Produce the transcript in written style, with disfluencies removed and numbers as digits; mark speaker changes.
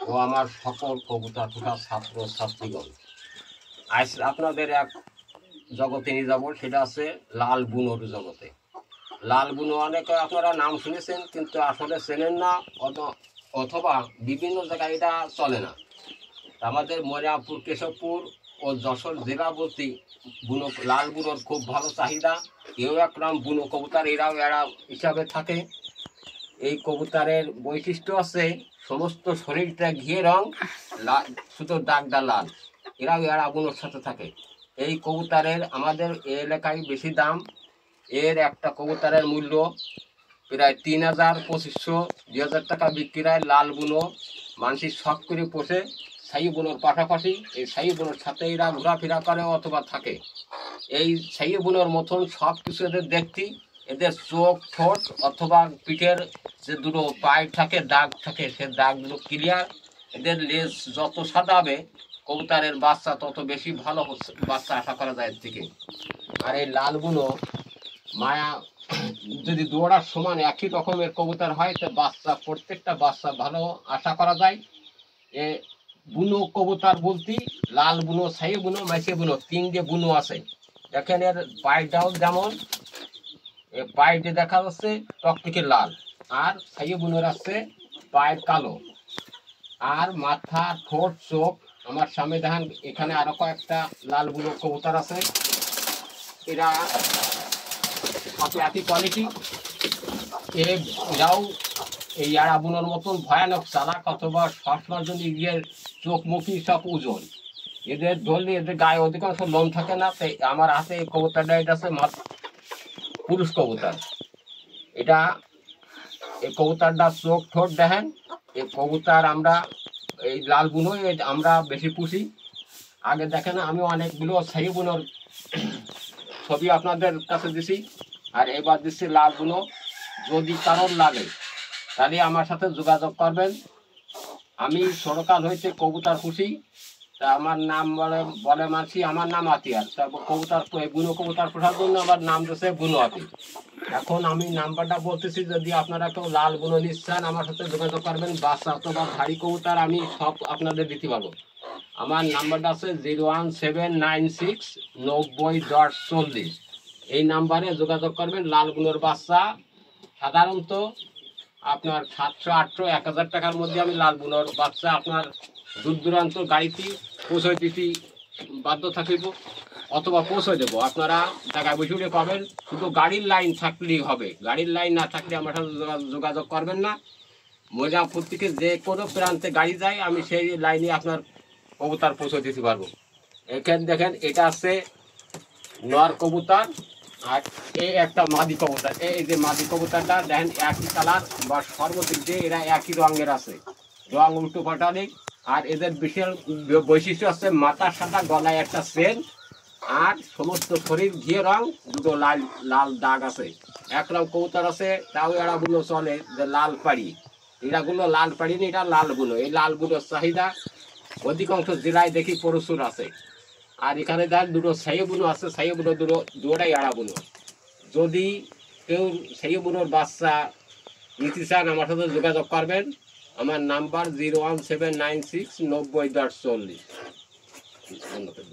Speaker 1: ও আমার সকল কবুতর পোষা ছাত্র ছাত্রীগণ, আজ আপনাদের এক জগতে নিয়ে যাব, সেটা আছে লাল বুনোর জগতে। লাল বুনো অনেকে আপনারা নাম শুনেছেন, কিন্তু আসলে চেনেন না, অথবা বিভিন্ন জায়গায় এটা চলে না। আমাদের ময়নাপুর, কেশবপুর ও যশোর জেলাবর্তী বুনো লাল বুনোর খুব ভালো চাহিদা। এও এক নাম বুনো কবুতর, এরাও এরা হিসাবে থাকে। এই কবুতরের বৈশিষ্ট্য আছে সমস্ত শরীরটা ঘিয়ে রং, শুধু দাগটা লাল। এরাও এরা বুনোর সাথে থাকে। এই কবুতরের আমাদের এলাকায় বেশি দাম। এর একটা কবুতরের মূল্য প্রায় 3000, 2500, 2000 টাকা বিক্রি হয়। লাল বুনো মানুষের শখ করে পোষে ছাই বুনোর পাশাপাশি। এই ছাই বুনোর সাথে এরা ঘোরাফেরা করে অথবা থাকে। এই ছাই বুনোর মতন সব কিছু এদের দেখতে, এদের চোখ, ঠোঁট অথবা পিঠের যে দুটো পাইপ থাকে, দাগ থাকে, সে দাগগুলো ক্লিয়ার। এদের লেজ যত সাদা হবে কবুতরের বাচ্চা তত বেশি ভালো বাচ্চা আশা করা যায় এর থেকে। আর এই লাল বুনো মায়া যদি দৌড়ার সমান একই রকমের কবুতর হয়, তো বাচ্চা প্রত্যেকটা বাচ্চা ভালো আশা করা যায়। এ বুনো কবুতর বলতে লাল বুনো, ছাই বুনো, মাইসে বুনো, তিনটে বুনো আছে। দেখেন এর পায়েটাও যেমন, পায়েতে দেখা যাচ্ছে টকটকে লাল, আর ছাই বুনোর আছে পায়ের কালো, আর মাথা, ঠোঁট, চোখ। আমার সামনে দেখেন এখানে আরো কয়েকটা লাল বুনো কবুতর আছে। এরা একই কোয়ালিটি। এরাও এই আড়া বুনোর মতন ভয়ানক চালাক, অথবা সবসময়ের জন্য গিয়ে চোখ মুখি সব ওজন। এদের ধরলে এদের গায়ে অধিকাংশ লোম থাকে না। তাই আমার হাতে এই কবুতরটা, এটা আছে পুরুষ কবুতর। এটা এই কবুতরটা চোখ ঠোঁট দেখেন। এই কবুতর আমরা এই লাল বুনো আমরা বেশি পুষি। আগে দেখেন আমি অনেকগুলো ছাই বুনোর ছবি আপনাদের কাছে দিছি, আর এবার দিচ্ছি লাল বুনো। যদি কারোর লাগে তাহলে আমার সাথে যোগাযোগ করবেন। আমি সরকার হইতে কবুতর পুষি। তা আমার নাম বলে মানছি, আমার নাম আতিয়ার। তারপর কবুতর বুনো কবুতর পোষার জন্য আমার নাম দিচ্ছে বুনো আতি। এখন আমি নাম্বারটা বলতেছি, যদি আপনারা কেউ লাল বুনো নিচ্ছেন আমার সাথে যোগাযোগ করবেন। বাচ্চা অথবা ভারী কবুতর আমি সব আপনাদের দিতে পারবো। আমার নাম্বারটা আছে 01796901040। এই নাম্বারে যোগাযোগ করবেন। লাল বুনোর বাচ্চা সাধারণত আপনার 700, 800, 1000 টাকার মধ্যে আমি লাল বুনোর বাচ্চা আপনার দূর দূরান্ত গাড়িতে পৌঁছে দিতে বাধ্য থাকিব, অথবা পৌঁছে দেবো। আপনারা টাকায় বসে উঠে পাবেন। শুধু গাড়ির লাইন থাকলেই হবে। গাড়ির লাইন না থাকলে আমার সাথে যোগাযোগ করবেন না। ময়নাপুর থেকে যে কোনো প্রান্তে গাড়ি যায়, আমি সেই লাইনে আপনার কবুতর পৌঁছে দিতে পারবো। এখানে দেখেন এটা আছে নর কবুতর, আর এই একটা মাদি কবুতর। এই যে মাদি কবুতরটা দেখেন একই কালার বা সর্বদিক দিয়ে এরা একই রঙের আছে, রং উল্টো পাল্টানি। আর এদের বিশাল বৈশিষ্ট্য আছে মাথা সাদা, গলায় একটা চেন, আর সমস্ত শরীর ঘিয়ে রং, দুটো লাল লাল দাগ আছে। একরকম কবুতর আছে তাও এরাগুলো চলে যে লাল পাড়ি। এরাগুলো লাল পাড়ি না, এটা লাল গুলো। এই লাল গুলোর চাহিদা অধিকাংশ জেলায় দেখি প্রচুর আছে। আর এখানে দেখ দুটো ছাই বুনো আছে, ছাই বুনো দুটোটাই আড়া বুনো। যদি কেউ ছাই বুনোর বাচ্চা নিতে চান আমার সাথে যোগাযোগ করবেন। আমার নাম্বার 01796901040। ধন্যবাদ।